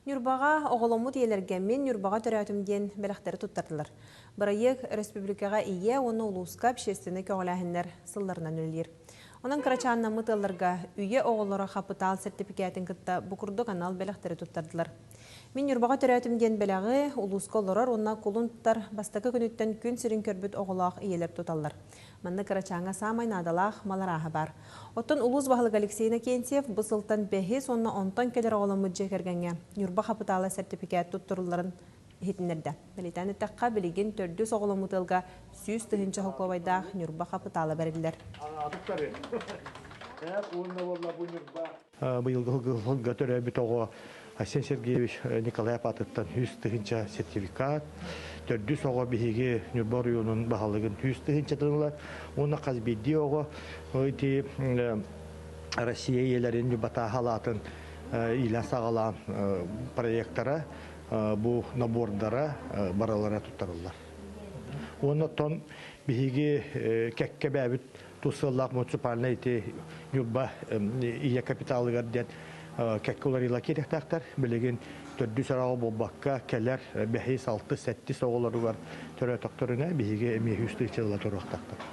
Нюрбаға оғылымы тиелергенмен Нюрбаға төрәтім ден бәліқтері тұттардылар. Бірайық республикаға ие оны ұлысқа пшестіні көғіләхінлер сылларынан өлер. Оның қарачанна мұтыларға үйе оғылыра қапытал сертификатын күтті бұқырды канал бәліқтері тұттардылар. Мен Нюрбаға төрәтім ден бәліғі ұлысқа олырар, онна құлын тұттар бастақы күніттен күн сірін көрбіт оғылақ иелер тұталар. Манны қарачанға самайын адалақ малараға бар. Оттан улус бағылық Алексей Накентьев бұсылтан бәхес онна онтан келер оғылымы жекергенге Нюрба қапыталы сертификат тұттырыларын хетінерді. Білетәні таққа білеген төрді соғылымы тылға сүйіз тұхынчы холковайдақ Нюрба қапыталы бәрілдер. Бұйылғы төрі біт оғы Арсен Сергеевич Николай Патыттан 100 тыгынча сертификат, төрдү соға биһиги Нюрба районунун баһалыгын 100 тыгынча тылылар. Оны казбидди оғы өйти Россия елерин бата халатын илен сағалан проекттара бу набордара баралара туттарылар. Оны тон биһиги кекке бәбит тусыллак муниципальный Нюрба ия капиталыгар ден кәккуларыла керектақтар, білеген төрді сарағы болбаққа кәлер бәхей 6-7 соғылары бар түрі тоқтырына бейге әме 100 жылы тұрақтақтар.